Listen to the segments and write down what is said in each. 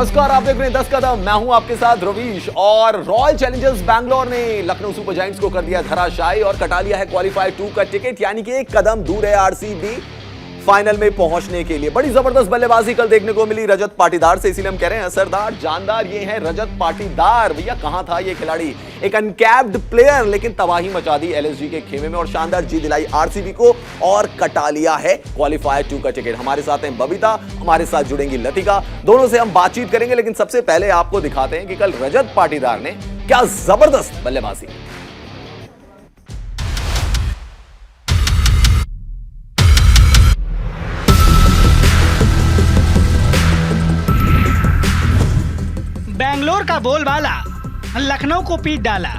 नमस्कार, आप देख रहे हैं 10 कदम। मैं हूं आपके साथ रवीश। और रॉयल चैलेंजर्स बैंगलोर ने लखनऊ सुपर जायंट्स को कर दिया धराशायी और कटा लिया है क्वालीफायर 2 का टिकट, यानी कि एक कदम दूर है आरसीबी फाइनल में पहुंचने के लिए। बड़ी जबरदस्त बल्लेबाजी कल देखने को मिली रजत पाटीदार से, इसीलिए हम कह रहे हैं असरदार जानदार ये है रजत पाटीदार। भैया कहां था ये खिलाड़ी, एक अनकैप्ड प्लेयर, लेकिन तबाही मचा दी एलएसजी के खेमे में और शानदार जीत दिलाई आरसीबी को और कटा लिया है क्वालीफायर 2 का टिकट। हमारे साथ हैं बबीता, हमारे साथ जुड़ेंगी लतिका, दोनों से हम बातचीत करेंगे। लेकिन सबसे पहले आपको दिखाते हैं कि कल रजत पाटीदार ने क्या जबरदस्त बल्लेबाजी। बेंगलोर का बोलबाला लखनऊ को पीट डाला।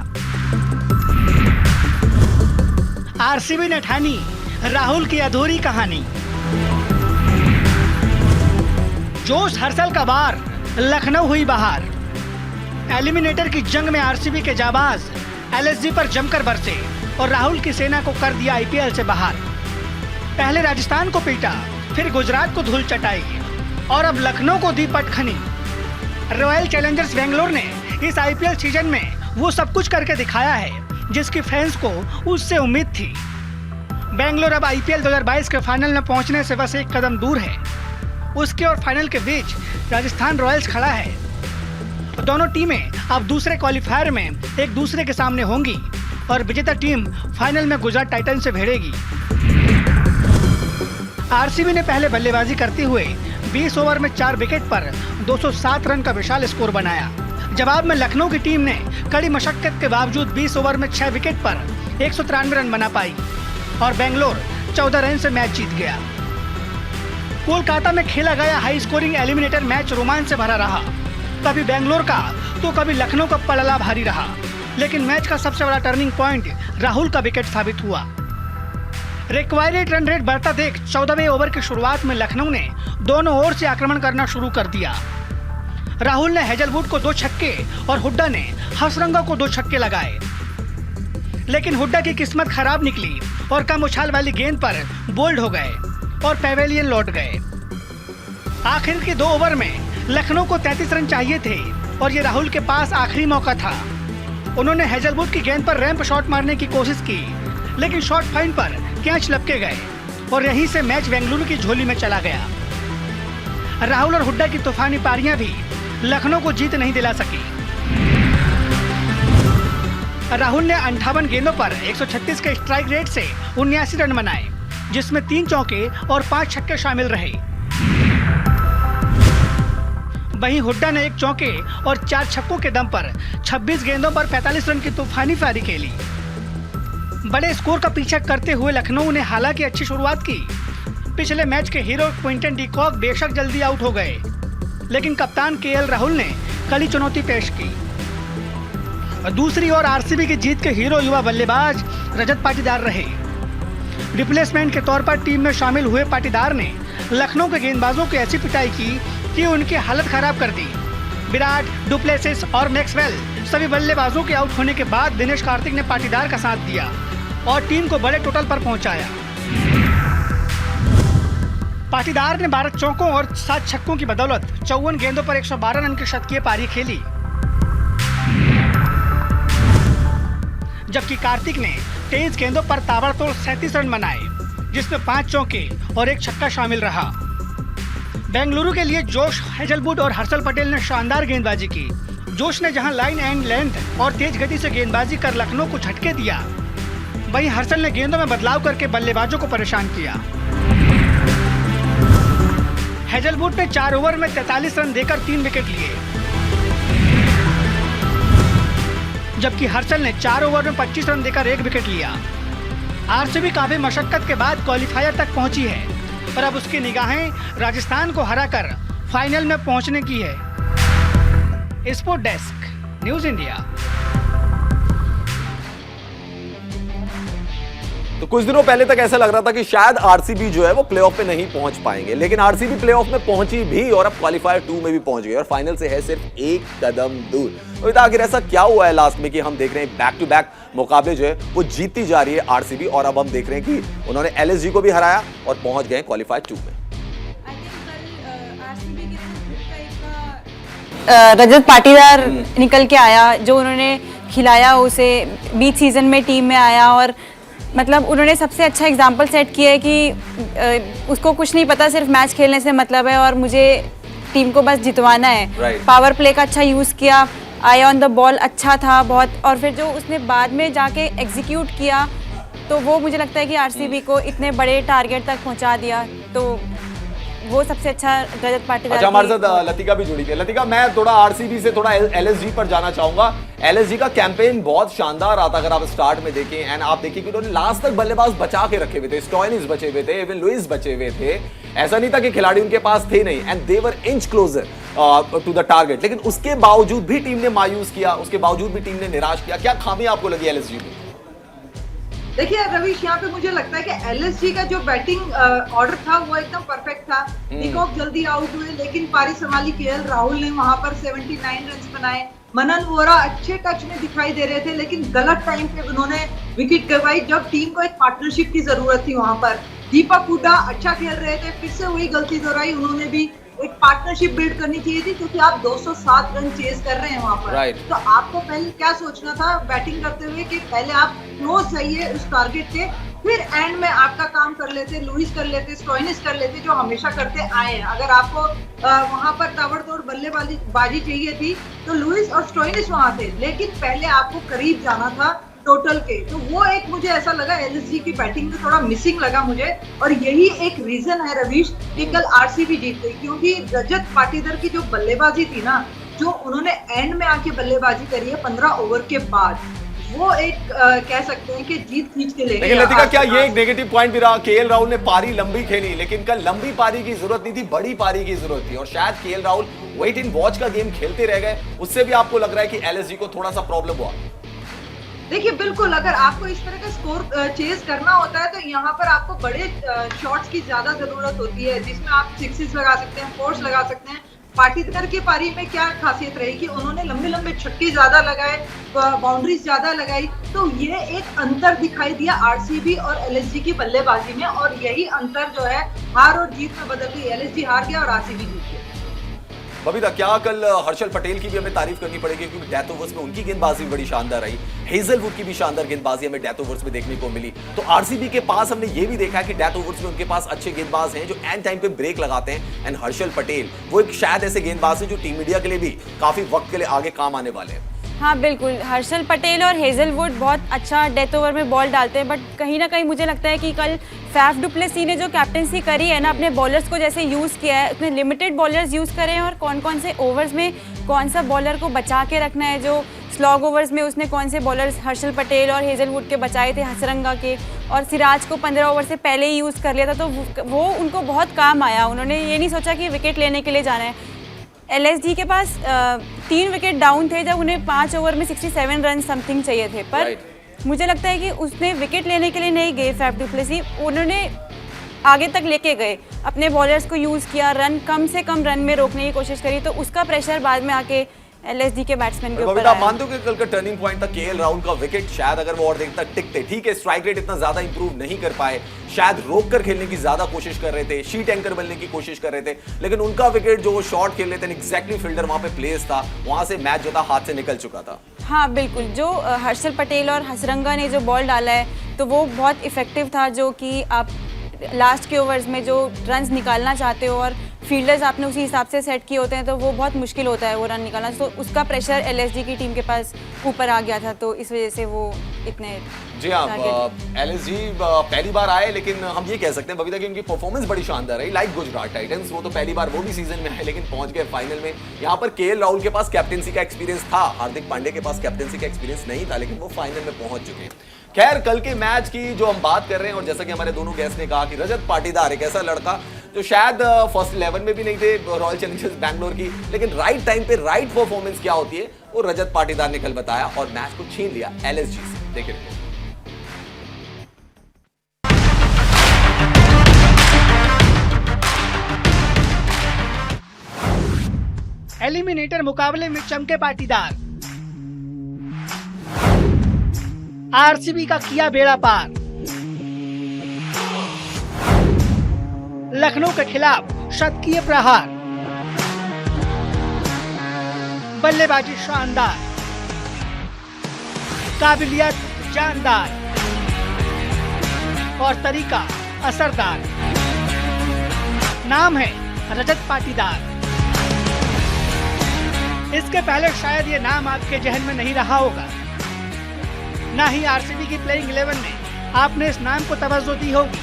आरसीबी ने ठानी राहुल की अधूरी कहानी। जोश हर्षल का बार, लखनऊ हुई बहार। एलिमिनेटर की जंग में आरसीबी के जाबाज एलएसजी पर जमकर बरसे और राहुल की सेना को कर दिया आईपीएल से बाहर। पहले राजस्थान को पीटा, फिर गुजरात को धूल चटाई और अब लखनऊ को दी पटखनी। रॉयल चैलेंजर्स बेंगलोर ने इस आईपीएल सीजन में वो सब कुछ करके दिखाया है जिसकी फैंस को उससे उम्मीद थी। बेंगलोर अब आईपीएल 2022 के फाइनल में पहुंचने से बस एक कदम दूर है। उसके और फाइनल के बीच राजस्थान रॉयल्स खड़ा है। दोनों टीमें अब दूसरे क्वालीफायर में एक दूसरे के सामने होंगी और विजेता टीम फाइनल में गुजरात टाइटन से भिड़ेगी। आरसीबी ने पहले बल्लेबाजी करते हुए 20 ओवर में 4 विकेट पर 207 रन का विशाल स्कोर बनाया। जवाब में लखनऊ की टीम ने कड़ी मशक्कत के बावजूद 20 ओवर में 6 विकेट पर 193 रन बना पाई और बेंगलोर 14 रन से मैच जीत गया। कोलकाता में खेला गया हाई स्कोरिंग एलिमिनेटर मैच रोमांच से भरा रहा। कभी बेंगलोर का तो कभी लखनऊ का पलड़ा भारी रहा, लेकिन मैच का सबसे बड़ा टर्निंग पॉइंट राहुल का विकेट साबित हुआ। रिक्वायर्ड रन रेट बढ़ता देख 14वें ओवर की शुरुआत में लखनऊ ने दोनों ओर से आक्रमण करना शुरू कर दिया। राहुल ने हेजलवुड को 2 छक्के और हुड्डा ने हसरंगा को 2 छक्के लगाए, लेकिन हुड्डा की किस्मत खराब निकली और कम उछाल वाली गेंद पर बोल्ड हो गए और पेवेलियन लौट गए। आखिर के 2 ओवर में लखनऊ को 33 रन चाहिए थे और ये राहुल के पास आखिरी मौका था। उन्होंने हेजलवुड की गेंद पर रैंप शॉट मारने की कोशिश की, लेकिन शॉट फाइन पर कैच लपके गए और यहीं से मैच बेंगलुरु की झोली में चला गया। राहुल और हुड्डा की तूफानी पारियां भी लखनऊ को जीत नहीं दिला सकी। राहुल ने 58 गेंदों पर 136 के स्ट्राइक रेट से 79 रन बनाए, जिसमें 3 चौके और 5 छक्के शामिल रहे। वहीं हुड्डा ने 1 चौके और 4 छक्कों के दम पर 26 गेंदों पर 45 रन की तूफानी पारी खेली। बड़े स्कोर का पीछा करते हुए लखनऊ ने हालांकि अच्छी शुरुआत की। पिछले मैच के हीरो क्विंटन डी कॉक बेशक जल्दी आउट हो गए, लेकिन कप्तान केएल राहुल ने कड़ी चुनौती पेश की। दूसरी ओर आरसीबी की जीत के हीरो युवा बल्लेबाज रजत पाटीदार रहे। रिप्लेसमेंट के तौर पर टीम में शामिल हुए पाटीदार ने लखनऊ के गेंदबाजों की ऐसी पिटाई की कि उनकी हालत खराब कर दी। विराट, डुप्लेसिस और मैक्सवेल सभी बल्लेबाजों के आउट होने के बाद दिनेश कार्तिक ने पाटीदार का साथ दिया और टीम को बड़े टोटल पर पहुंचाया। पाटीदार ने 12 चौकों और 7 छक्कों की बदौलत 54 गेंदों पर 112 रन की शतकीय पारी खेली, जबकि कार्तिक ने 23 गेंदों पर ताबड़तोड़ 37 रन बनाए, जिसमें 5 चौके और 1 छक्का शामिल रहा। बेंगलुरु के लिए जोश हेजलवुड और हर्षल पटेल ने शानदार गेंदबाजी की। जोश ने जहां लाइन एंड लेंथ और तेज गति से गेंदबाजी कर लखनऊ को झटके दिया, वहीं हर्षल ने गेंदों में बदलाव करके बल्लेबाजों को परेशान किया। हेजलवुड ने 4 ओवर में 43 रन देकर 3 विकेट लिए, जबकि हर्षल ने 4 ओवर में 25 रन देकर 1 विकेट लिया। आरसीबी काफी मशक्कत के बाद क्वालीफायर तक पहुंची है और अब उसकी निगाहें राजस्थान को हराकर फाइनल में पहुंचने की है। Sport desk, news India. तो कुछ दिनों पहले तक ऐसा लग रहा था कि शायद आरसीबी जो है वो प्लेऑफ पे नहीं पहुंच पाएंगे, लेकिन आरसीबी प्लेऑफ में पहुंची भी और अब क्वालीफायर 2 में भी पहुंच गई और फाइनल से है सिर्फ 1 कदम दूर। तो आखिर ऐसा क्या हुआ है लास्ट में कि हम देख रहे हैं बैक टू बैक मुकाबले जो है वो जीतती जा रही है आरसीबी और अब हम देख रहे हैं कि उन्होंने एलएसजी को भी हराया और पहुंच गए क्वालीफायर 2 में। रजत पाटीदार निकल के आया, जो उन्होंने खिलाया उसे, बीच सीजन में टीम में आया और मतलब उन्होंने सबसे अच्छा एग्जाम्पल सेट किया है कि उसको कुछ नहीं पता, सिर्फ मैच खेलने से मतलब है और मुझे टीम को बस जितवाना है। पावर प्ले का अच्छा यूज़ किया, आई ऑन द बॉल अच्छा था बहुत, और फिर जो उसने बाद में जाके एग्जीक्यूट किया तो वो मुझे लगता है कि आरसीबी को इतने बड़े टारगेट तक पहुंचा दिया, तो वो सबसे अच्छा रजत पाटीदार। अच्छा, हमारे साथ लतिका भी जुड़ी थी। लतिका, मैं थोड़ा आरसीबी से थोड़ा एलएसजी पर जाना चाहूंगा। एलएसजी का कैंपेन बहुत शानदार रहा था अगर आप स्टार्ट में देखें, एंड आप देखिए कि उन्होंने लास्ट तक बल्लेबाज बचा के रखे हुए थे। स्टॉइनिस बचे हुए थे, एवन लुइस बचे हुए थे, ऐसा नहीं था कि खिलाड़ी उनके पास थे नहीं, and they were inch closer to the target. लेकिन उसके बावजूद भी टीम ने मायूस किया, उसके बावजूद भी टीम ने निराश किया। क्या खामी आपको लगी एलएसजी में? देखिए रवीश, यहाँ पे मुझे लगता है कि एलएसजी का जो बैटिंग ऑर्डर था वो एकदम परफेक्ट था। निकॉक जल्दी आउट हुए, लेकिन पारी संभाली केएल राहुल ने, वहां पर 79 रन बनाए। मनन वोरा अच्छे टच में दिखाई दे रहे थे, लेकिन गलत टाइम पे उन्होंने विकेट गंवाई जब टीम को एक पार्टनरशिप की जरूरत थी। वहां पर दीपक हुड्डा अच्छा खेल रहे थे, फिर से वही गलती दोहराई। उन्होंने भी एक पार्टनरशिप बिल्ड करनी चाहिए थी, क्योंकि आप 207 रन चेज कर रहे हैं वहां पर। तो आपको पहले क्या सोचना था बैटिंग करते हुए कि पहले आप क्लोज जाइए उस टारगेट के, फिर एंड में आपका काम कर लेते, लुइस कर लेते, स्टॉइनिस कर लेते, जो हमेशा करते आए हैं। अगर आपको वहां पर ताबड़तोड़ बल्लेबाजी चाहिए थी तो लुइस और स्टॉइनिस वहां थे, लेकिन पहले आपको करीब जाना था टोटल के। तो वो एक मुझे ऐसा लगा एलएसजी की बैटिंग में थोड़ा मिसिंग लगा मुझे, और यही एक रीजन है रवीश कि कल आरसीबी जीत गई, क्योंकि रजत पाटीदार की जो बल्लेबाजी थी ना, जो उन्होंने एंड में आके बल्लेबाजी करी है 15 ओवर के बाद, वो एक कह सकते हैं कि जीत खींच के ले गए। लेकिन लतिका, क्या ये एक नेगेटिव पॉइंट भी रहा? केएल राहुल ने पारी लंबी खेली, लेकिन कल लंबी पारी की जरूरत नहीं थी, बड़ी पारी की जरूरत थी, और शायद KL Rahul wait in watch का गेम खेलते रह गए। उससे भी आपको लग रहा है कि एलएसजी को थोड़ा सा प्रॉब्लम हुआ? देखिए बिल्कुल, अगर आपको इस तरह का स्कोर चेज करना होता है तो यहाँ पर आपको बड़े शॉट्स की ज्यादा जरूरत होती है, जिसमें आप सिक्सेस लगा सकते हैं, फोर्स लगा सकते हैं। पाटीदार की पारी में क्या खासियत रही कि उन्होंने लंबे लंबे छक्के ज्यादा लगाए, बाउंड्रीज ज्यादा लगाई, तो ये एक अंतर दिखाई दिया आरसीबी और एलएसजी की बल्लेबाजी में, और यही अंतर जो है हार और जीत में बदल गई। एलएसजी हार गया और आरसीबी जीत गया। बबीता, क्या कल हर्षल पटेल की भी हमें तारीफ करनी पड़ेगी, क्योंकि डेथ ओवर्स में उनकी गेंदबाजी बड़ी शानदार रही। हेजलवुड की भी शानदार गेंदबाजी हमें डेथ ओवर्स में देखने को मिली। तो आरसीबी के पास हमने ये भी देखा है कि डेथ ओवर्स में उनके पास अच्छे गेंदबाज हैं जो एंड टाइम पे ब्रेक लगाते हैं, एंड हर्षल पटेल वो एक शायद ऐसे गेंदबाज है जो टीम इंडिया के लिए भी काफी वक्त के लिए आगे काम आने वाले हैं। हाँ बिल्कुल, हर्षल पटेल और हेजलवुड बहुत अच्छा डेथ ओवर में बॉल डालते हैं, बट कहीं ना कहीं मुझे लगता है कि कल फैफ डु प्लेसी ने जो कैप्टेंसी करी है ना, अपने बॉलर्स को जैसे यूज़ किया है, उसने लिमिटेड बॉलर्स यूज़ करे हैं, और कौन कौन से ओवर्स में कौन सा बॉलर को बचा के रखना है, जो स्लॉग ओवर्स में उसने कौन से बॉलर्स हर्षल पटेल और हेजलवुड के बचाए थे, हसरंगा के, और सिराज को 15 ओवर से पहले ही यूज़ कर लिया था, तो वो उनको बहुत काम आया। उन्होंने ये नहीं सोचा कि विकेट लेने के लिए जाना है। एलएसजी के पास 3 विकेट डाउन थे जब उन्हें 5 ओवर में 67 रन समथिंग चाहिए थे, पर मुझे लगता है कि उसने विकेट लेने के लिए नहीं गए फैफ डु प्लेसी, उन्होंने आगे तक लेके गए, अपने बॉलर्स को यूज़ किया, रन कम से कम रन में रोकने की कोशिश करी, तो उसका प्रेशर बाद में आके एलएसजी के बैट्समैन के ऊपर आया। मानते हो कि कल का टर्निंग पॉइंट था केएल राहुल का विकेट? शायद अगर वो और देर तक टिकते, ठीक है स्ट्राइक रेट इतना ज्यादा इंप्रूव नहीं कर पाए, शायद रोक कर खेलने की ज्यादा कोशिश कर रहे थे, शीट एंकर बनने की कोशिश कर रहे थे, लेकिन उनका विकेट जो वो शॉट खेल रहे थे, एग्जैक्टली फील्डर वहां पे प्लेस था, वहां से मैच जो था हाथ से निकल चुका था। हाँ बिल्कुल, जो हर्षल पटेल और हसरंगा ने जो बॉल डाला है तो वो बहुत इफेक्टिव था, जो कि आप लास्ट के ओवर्स में जो रन्स निकालना चाहते हो और फील्डर्स आपने उसी हिसाब से सेट किए होते हैं, तो वो बहुत मुश्किल होता है वो रन निकालना, तो उसका प्रेशर एलएसजी की टीम के पास ऊपर आ गया था, तो इस वजह से वो इतने। जी हाँ, एलएसजी पहली बार आए, लेकिन हम ये कह सकते हैं बबीता की उनकी परफॉर्मेंस बड़ी शानदार रही, लाइक गुजरात टाइटंस। वो तो पहली बार वो भी सीजन में आए, लेकिन पहुंच गए फाइनल में। यहाँ पर केएल राहुल के पास कैप्टेंसी का एक्सपीरियंस था, हार्दिक पांड्या के पास कैप्टेंसी का एक्सपीरियंस नहीं था, लेकिन वो फाइनल में पहुंच चुके हैं। खैर, कल के मैच की जो हम बात कर रहे हैं, और जैसा कि हमारे दोनों गेस्ट ने कहा कि रजत पाटीदार एक ऐसा लड़का जो शायद फर्स्ट 11 में भी नहीं थे रॉयल चैलेंजर्स बैंगलोर की, लेकिन राइट टाइम पे राइट परफॉर्मेंस क्या होती है वो रजत पाटीदार ने कल बताया, और मैच को छीन लिया एलएसजी से। देखिए एलिमिनेटर मुकाबले में चमके पाटीदार, आरसीबी का किया बेड़ा पार, लखनऊ के खिलाफ शतकीय प्रहार, बल्लेबाजी शानदार, काबिलियत जानदार और तरीका असरदार। नाम है रजत पाटीदार। इसके पहले शायद ये नाम आपके जहन में नहीं रहा होगा, ना ही आरसीबी की प्लेइंग 11 में आपने इस नाम को तवज्जो दी होगी,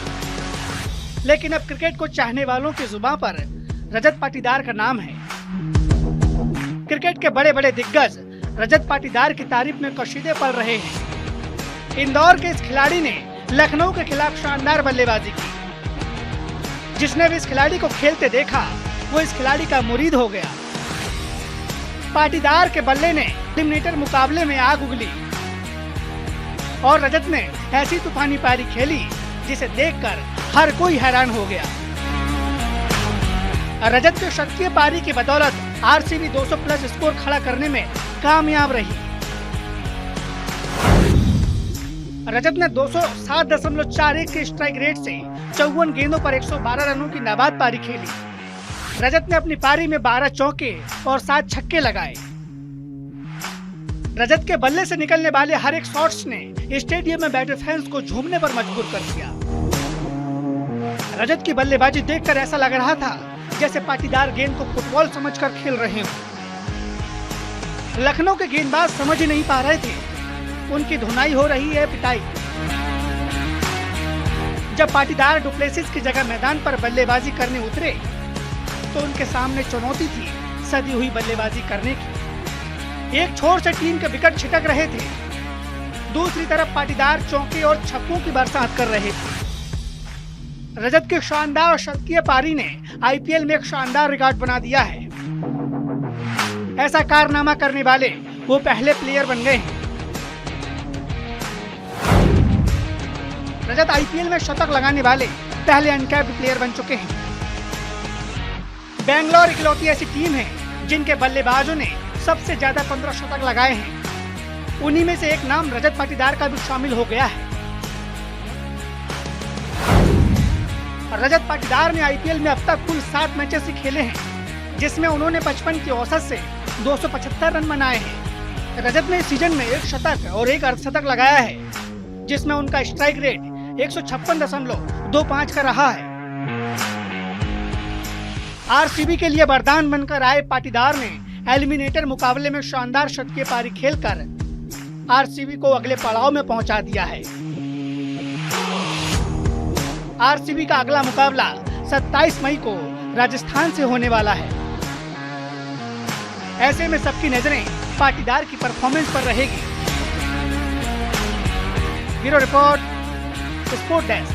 लेकिन अब क्रिकेट को चाहने वालों की जुबान पर रजत पाटीदार का नाम है। क्रिकेट के बड़े बड़े दिग्गज रजत पाटीदार की तारीफ में कशीदे पड़ रहे हैं। इंदौर के इस खिलाड़ी ने लखनऊ के खिलाफ शानदार बल्लेबाजी की। जिसने भी इस खिलाड़ी को खेलते देखा वो इस खिलाड़ी का मुरीद हो गया। पाटीदार के बल्ले ने एलिमिनेटर मुकाबले में आग उगली और रजत ने ऐसी तूफानी पारी खेली जिसे देखकर हर कोई हैरान हो गया। रजत के शतकीय पारी की बदौलत आरसीबी 200 प्लस स्कोर खड़ा करने में कामयाब रही। रजत ने 207.41 के स्ट्राइक रेट से 54 गेंदों पर 112 रनों की नाबाद पारी खेली। रजत ने अपनी पारी में 12 चौके और 7 छक्के लगाए। रजत के बल्ले से निकलने वाले हर एक शॉट्स ने स्टेडियम में बैठे फैंस को झूमने पर मजबूर कर दिया। रजत की बल्लेबाजी देखकर ऐसा लग रहा था जैसे पाटीदार गेंद को फुटबॉल समझकर खेल रहे हों। लखनऊ के गेंदबाज समझ ही नहीं पा रहे थे, उनकी धुनाई हो रही है पिटाई। जब पाटीदार डुप्लेसिस की जगह मैदान पर बल्लेबाजी करने उतरे तो उनके सामने चुनौती थी सदी हुई बल्लेबाजी करने की। एक छोर से टीम के विकेट छिटक रहे थे, दूसरी तरफ पाटीदार चौके और छक्कों की बरसात कर रहे थे। रजत की शानदार शतकीय पारी ने आईपीएल में एक शानदार रिकॉर्ड बना दिया है। ऐसा कारनामा करने वाले वो पहले प्लेयर बन गए हैं। रजत आईपीएल में शतक लगाने वाले पहले अनकैप्ड प्लेयर बन चुके हैं। बेंगलोर इकलौती ऐसी टीम है जिनके बल्लेबाजों ने सबसे ज्यादा 15 शतक लगाए हैं। उन्हीं में से एक नाम रजत पाटीदार का भी शामिल हो गया है। रजत पाटीदार ने आईपीएल में अब तक कुल 7 मैचेस ही खेले हैं, जिसमें उन्होंने 55 की औसत से 275 रन बनाए हैं। रजत ने इस सीजन में 1 शतक और 1 अर्धशतक लगाया है, जिसमें उनका स्ट्राइक रेट 156.25 का रहा है। आरसीबी के लिए वरदान बनकर आए पाटीदार ने एलिमिनेटर मुकाबले में शानदार शतकीय पारी खेलकर आरसीबी को अगले पड़ाव में पहुंचा दिया है। आरसीबी का अगला मुकाबला 27 मई को राजस्थान से होने वाला है। ऐसे में सबकी नजरें पाटीदार की परफॉर्मेंस पर रहेगी। Bureau report, sport desk.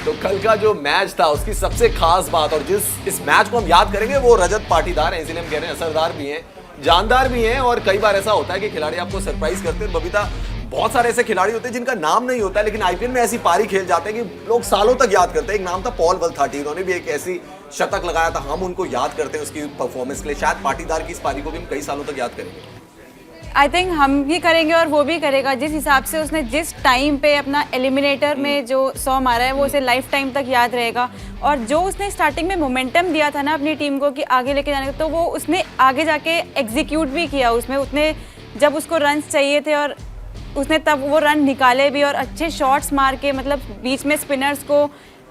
तो कल का जो मैच था उसकी सबसे खास बात और इस मैच को हम याद करेंगे वो रजत पाटीदार हैं, इसलिए हम कह रहे हैं असरदार भी हैं, जानदार भी हैं। और कई बार ऐसा होता है कि खिलाड़ी आपको सरप्राइज करते हैं। बबीता, बहुत सारे ऐसे खिलाड़ी होते हैं जिनका नाम नहीं होता है लेकिन आईपीएल में ऐसी पारी खेल जाते हैं कि लोग सालों तक याद करते हैं। एक नाम था पॉल वल्थाटी, उन्होंने भी एक ऐसी शतक लगाया था, हम उनको याद करते हैं उसकी परफॉर्मेंस के लिए। शायद पाटीदार की इस पारी को भी हम कई सालों तक याद करेंगे। आई थिंक हम भी करेंगे और वो भी करेगा। जिस हिसाब से उसने जिस टाइम पे अपना एलिमिनेटर में जो 100 मारा है वो उसे लाइफ टाइम तक याद रहेगा। और जो उसने स्टार्टिंग में मोमेंटम दिया था ना अपनी टीम को कि आगे लेके जाने का, तो वो उसने आगे जाके एग्जीक्यूट भी किया। उसमें उसने जब उसको रन्स चाहिए थे और उसने तब वो रन निकाले भी और अच्छे शॉट्स मार के, मतलब बीच में स्पिनर्स को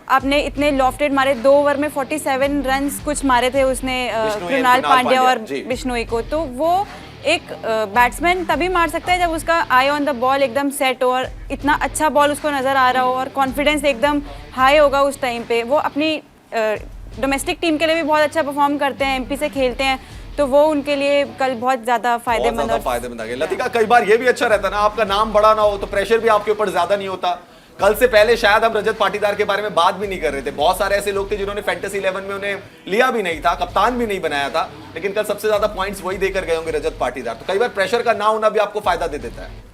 आपने इतने लॉफ्टेड मारे। 2 ओवर में 47 रन्स कुछ मारे थे उसने कृणाल पांड्या और बिश्नोई को। तो वो एक बैट्समैन तभी मार सकता है जब उसका आई ऑन द बॉल एकदम सेट हो और इतना अच्छा बॉल उसको नज़र आ रहा हो और कॉन्फिडेंस एकदम हाई होगा उस टाइम पे। वो अपनी डोमेस्टिक टीम के लिए भी बहुत अच्छा परफॉर्म करते हैं, एमपी से खेलते हैं, तो वो उनके लिए कल बहुत ज़्यादा फायदेमंद आ गया। लतिका, कई बार ये भी अच्छा रहता है ना, आपका नाम बड़ा ना हो तो प्रेशर भी आपके ऊपर ज्यादा नहीं होता। कल से पहले शायद हम रजत पाटीदार के बारे में बात भी नहीं कर रहे थे। बहुत सारे ऐसे लोग थे जिन्होंने फैंटेसी 11 में उन्हें लिया भी नहीं था, कप्तान भी नहीं बनाया था, लेकिन कल सबसे ज्यादा पॉइंट्स वही देकर गए होंगे रजत पाटीदार। तो कई बार प्रेशर का ना होना भी आपको फायदा दे देता है।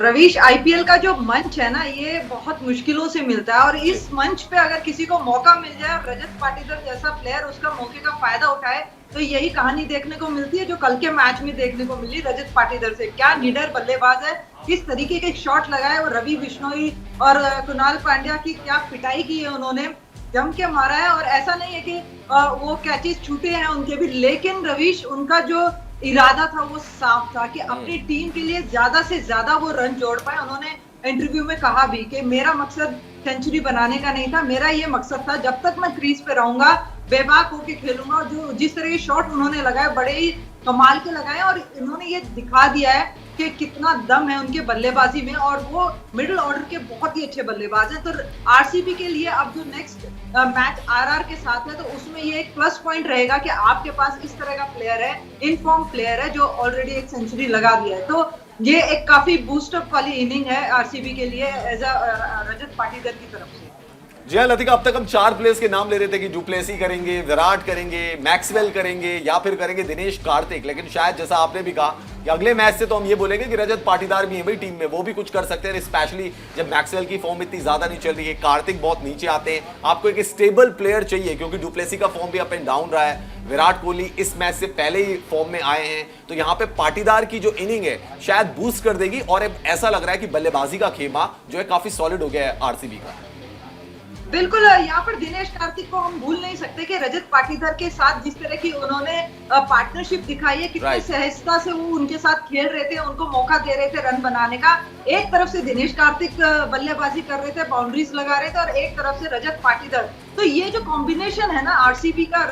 रवीश, आईपीएल का जो मंच है ना, ये बहुत मुश्किलों से मिलता है और इस मंच पे अगर किसी को मौका मिल जाए और रजत पाटीदार जैसा प्लेयर उसका मौके का फायदा उठाए तो यही कहानी देखने को मिलती है जो कल के मैच में देखने को मिली रजत पाटीदार से। क्या निडर बल्लेबाज है, किस तरीके के शॉट लगाए और रवि बिश्नोई और कृणाल पांड्या की क्या पिटाई की है उन्होंने। जम के मारा है, और ऐसा नहीं है कि वो कैचेस छूटे हैं उनके भी, लेकिन रवीश उनका जो इरादा था वो साफ था कि अपनी टीम के लिए ज्यादा से ज्यादा वो रन जोड़ पाए। उन्होंने इंटरव्यू में कहा भी कि मेरा मकसद सेंचुरी बनाने का नहीं था, मेरा ये मकसद था जब तक मैं क्रीज पे रहूंगा बेबाक होके खेलूंगा। और जो जिस तरह के शॉट उन्होंने लगाए बड़े ही कमाल के लगाए, और इन्होंने ये दिखा दिया है कि कितना दम है उनके बल्लेबाजी में, और वो मिडिल ऑर्डर के बहुत ही अच्छे बल्लेबाज हैं। तो आरसीबी के लिए अब जो नेक्स्ट मैच आरआर के साथ है, तो उसमें ये एक प्लस पॉइंट रहेगा कि आपके पास इस तरह का प्लेयर है, इनफॉर्म प्लेयर है जो ऑलरेडी एक सेंचुरी लगा दिया है। तो ये एक काफी बूस्टअप वाली इनिंग है आरसीबी के लिए एज अ रजत पाटीदार की तरफ से। जी हाँ लतिका, अब तक हम 4 प्लेयर्स के नाम ले रहे थे कि डुप्लेसी करेंगे, विराट करेंगे, मैक्सवेल करेंगे या फिर करेंगे दिनेश कार्तिक, लेकिन शायद जैसा आपने भी कहा कि अगले मैच से तो हम ये बोलेंगे कि रजत पाटीदार भी है भाई टीम में, वो भी कुछ कर सकते हैं, स्पेशली जब मैक्सवेल की फॉर्म इतनी ज्यादा नहीं चल रही है, कार्तिक बहुत नीचे आते हैं। आपको एक स्टेबल प्लेयर चाहिए क्योंकि डुप्लेसी का फॉर्म भी अप एंड डाउन रहा है, विराट कोहली इस मैच से पहले ही फॉर्म में आए हैं, तो यहाँ पे पाटीदार की जो इनिंग है शायद बूस्ट कर देगी। और अब ऐसा लग रहा है कि बल्लेबाजी का खेमा जो है काफी सॉलिड हो गया है आरसीबी का। बिल्कुल, यहाँ पर दिनेश कार्तिक को हम भूल नहीं सकते कि रजत पाटीदार के साथ जिस तरह की उन्होंने पार्टनरशिप दिखाई है, कितने सहजता से वो उनके साथ खेल रहे थे, उनको मौका दे रहे थे रन बनाने का। एक तरफ से दिनेश कार्तिक बल्लेबाजी कर रहे थे, बाउंड्रीज लगा रहे थे, और एक तरफ से रजत पाटीदार। तो ये जो कॉम्बिनेशन है ना आरसीबी का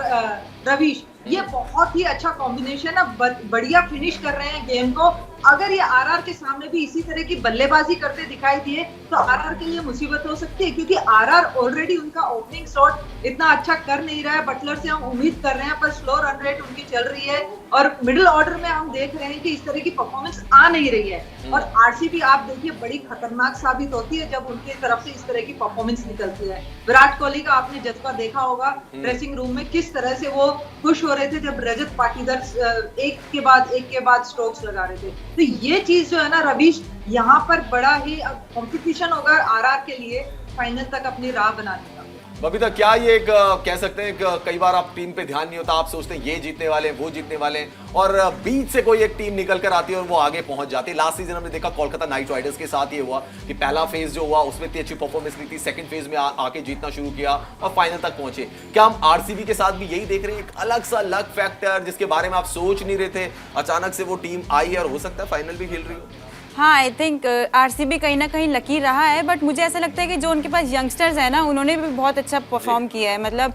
रवीश, ये बहुत ही अच्छा कॉम्बिनेशन है, बढ़िया फिनिश कर रहे हैं गेम को। अगर ये आरआर के सामने भी इसी तरह की बल्लेबाजी करते दिखाई दिए तो आरआर के लिए मुसीबत हो सकती है, क्योंकि आरआर ऑलरेडी उनका ओपनिंग शॉट इतना अच्छा कर नहीं रहा है। बटलर से हम उम्मीद कर रहे हैं, पर स्लो रन रेट उनकी चल रही है, और मिडिल ऑर्डर में हम देख रहे हैं कि इस तरह की परफॉर्मेंस आ नहीं रही है। और आरसीबी आप देखिए बड़ी खतरनाक साबित होती है जब उनकी तरफ से इस तरह की परफॉर्मेंस निकलती है। विराट कोहली का आपने जज्बा देखा होगा ड्रेसिंग रूम में, किस तरह से वो खुश हो रहे थे जब रजत पाटीदार एक के बाद स्ट्रोक्स लगा रहे थे। तो ये चीज जो है ना रवीश, यहाँ पर बड़ा ही कंपटीशन होगा आरआर के लिए फाइनल तक अपनी राह बनाने का। बबीता, क्या ये एक कह सकते हैं कि कई बार आप टीम पे ध्यान नहीं होता, आप सोचते हैं ये जीतने वाले वो जीतने वाले, और बीच से कोई एक टीम निकल कर आती है और वो आगे पहुंच जाती है। लास्ट सीजन हमने देखा कोलकाता नाइट राइडर्स के साथ ये हुआ कि पहला फेज जो हुआ उसमें इतनी अच्छी परफॉर्मेंस नहीं थी, सेकंड फेज में आके जीतना शुरू किया और फाइनल तक पहुंचे। क्या हम आरसीबी के साथ भी यही देख रहे हैं, एक अलग सा लक फैक्टर जिसके बारे में आप सोच नहीं रहे थे, अचानक से वो टीम आई और हो सकता है फाइनल भी खेल रही हो? हाँ, आई थिंक आरसीबी कहीं ना कहीं लकी रहा है, बट मुझे ऐसा लगता है कि जो उनके पास यंगस्टर्स है ना, उन्होंने भी बहुत अच्छा परफॉर्म किया है। मतलब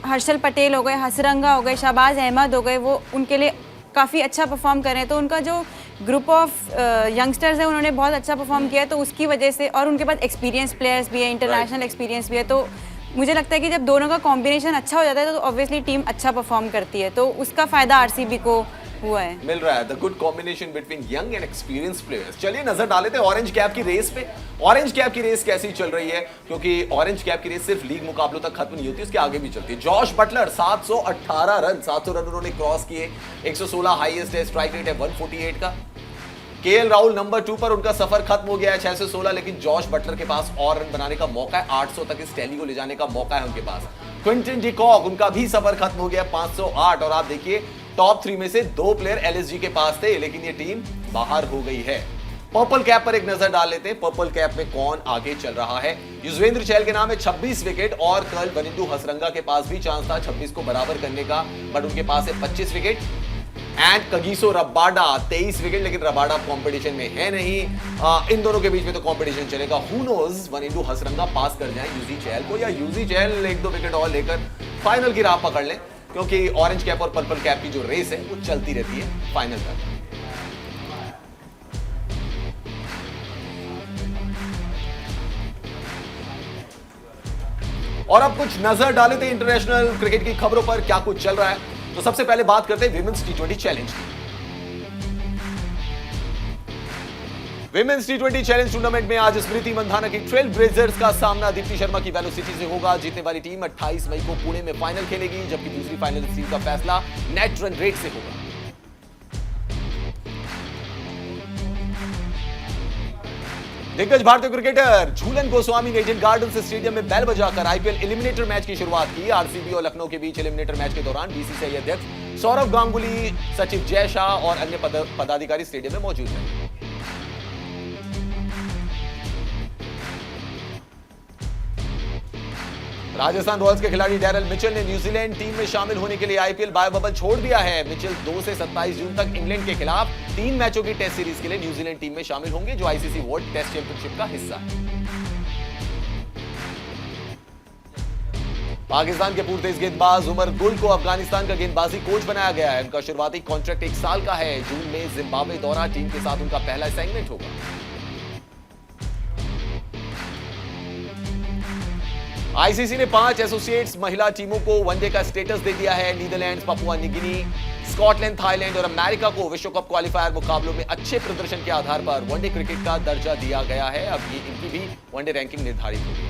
हर्षल पटेल हो गए, हसरंगा हो गए, शहबाज अहमद हो गए, वो उनके लिए काफ़ी अच्छा परफॉर्म कर रहे हैं। तो उनका जो ग्रुप ऑफ यंगस्टर्स है उन्होंने बहुत अच्छा परफॉर्म किया है, तो उसकी वजह से, और उनके पास एक्सपीरियंस प्लेयर्स भी है, इंटरनेशनल एक्सपीरियंस भी है, तो मुझे लगता है कि जब दोनों का कॉम्बिनेशन अच्छा हो जाता है तो ऑब्वियसली टीम अच्छा परफॉर्म करती है, तो उसका फ़ायदा आरसीबी को हुआ है, मिल रहा है। The good combination between young and experience players. चलिए नजर डाले थे ऑरेंज कैप की रेस पे। ऑरेंज कैप की रेस कैसी चल रही है, क्योंकि ऑरेंज कैप की रेस सिर्फ लीग मुकाबलों तक खत्म नहीं होती, उसके आगे भी चलती है। जॉश बटलर 718 रन, 700 रन उन्होंने क्रॉस किए, 116 हाईएस्ट है, स्ट्राइक रेट है 148 का। केएल राहुल नंबर 2 पर, उनका सफर खत्म हो गया है 616, लेकिन जॉश बटलर के पास और रन बनाने का मौका है, 800 तक इस टैली को ले जाने का मौका है उनके पास। क्विंटन डी कॉक, उनका भी सफर खत्म हो गया 508, और आप देखिए टॉप 3 में से 2 प्लेयर एलएसजी के पास थे, लेकिन ये टीम बाहर हो गई है। पर्पल कैप पर एक नजर डाल लेते हैं, पर्पल कैप में कौन आगे चल रहा है। युजवेंद्र चहल के नाम है 26 विकेट, और कल वनिंदु हसरंगा के पास भी चांस था 26 को बराबर करने का, बट उनके पास है 25 wicket. And Kagiso Rabada 23 wicket, लेकिन रबाडा कंपटीशन में है नहीं। इन दोनों के बीच में तो कंपटीशन चलेगा। हु नोज वनिंदु हसरंगा पास कर जाए यूजी चहल को, या यूजी चहल 1-2 विकेट और लेकर फाइनल की राह पकड़ लें, क्योंकि ऑरेंज कैप और पर्पल कैप की जो रेस है वो चलती रहती है फाइनल तक। और अब कुछ नजर डाले थे इंटरनेशनल क्रिकेट की खबरों पर, क्या कुछ चल रहा है। तो सबसे पहले बात करते हैं विमेंस टी20 चैलेंज की। विमेंस टी20 चैलेंज टूर्नामेंट में आज स्मृति मंधाना की ट्रेल ब्लेजर्स का सामना दीप्ति शर्मा की वेलोसिटी से होगा। जीतने वाली टीम 28 मई को पुणे में फाइनल खेलेगी, जबकि दूसरी फाइनल टीम का फैसला नेट रन रेट से होगा। दिग्गज भारतीय क्रिकेटर झूलन गोस्वामी ने ईडन गार्डन्स स्टेडियम में बेल बजाकर आईपीएल एलिमिनेटर मैच की शुरुआत की। आरसीबी और लखनऊ के बीच एलिमिनेटर मैच के दौरान बीसीसीआई अध्यक्ष सौरव गांगुली, सचिव जय शाह और अन्य पदाधिकारी स्टेडियम में मौजूद हैं। राजस्थान रॉयल्स के खिलाड़ी डैरल मिचेल ने न्यूजीलैंड टीम में शामिल होने के लिए आईपीएल बायो बबल छोड़ दिया है। मिचेल 2 से 27 जून तक इंग्लैंड के खिलाफ 3 मैचों की टेस्ट सीरीज के लिए न्यूजीलैंड टीम में शामिल होंगे, जो आईसीसी वर्ल्ड टेस्ट चैंपियनशिप का हिस्सा है। पाकिस्तान के पूर्व तेज गेंदबाज उमर गुल को अफगानिस्तान का गेंदबाजी कोच बनाया गया है। उनका शुरुआती कॉन्ट्रैक्ट 1 साल का है। जून में जिम्बाब्वे दौरा टीम के साथ उनका पहला असाइनमेंट होगा। आईसीसी ने 5 एसोसिएट्स महिला टीमों को वनडे का स्टेटस दे दिया है। Netherlands, Papua new Scotland, Thailand और अमेरिका को विश्व कप क्वालिफायर मुकाबलों में अच्छे प्रदर्शन के आधार पर वनडे क्रिकेट का दर्जा दिया गया है। अब ये इनकी भी वनडे रैंकिंग निर्धारित होगी।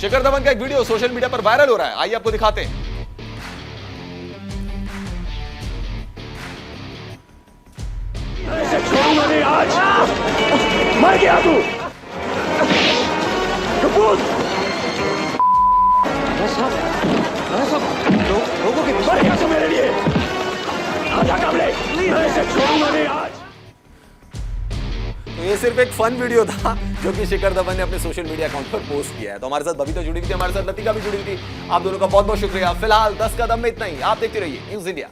शिखर धवन का एक वीडियो सोशल मीडिया पर वायरल हो रहा है, आइए आपको दिखाते हैं। आज मर गया तू कपूर। लोगों के मर गया तू मेरे लिए। आजा काबले, मैं इसे छोड़ूंगा नहीं आज। तो ये सिर्फ एक फन वीडियो था जो कि शिखर धवन ने अपने सोशल मीडिया अकाउंट पर पोस्ट किया है। तो हमारे साथ बबीता जुड़ी हुई थी, हमारे साथ लतिका भी जुड़ी हुई थी। आप दोनों का बहुत बहुत शुक्रिया। फिलहाल 10 कदम में इतना ही। आप देखते रहिए न्यूज़ इंडिया।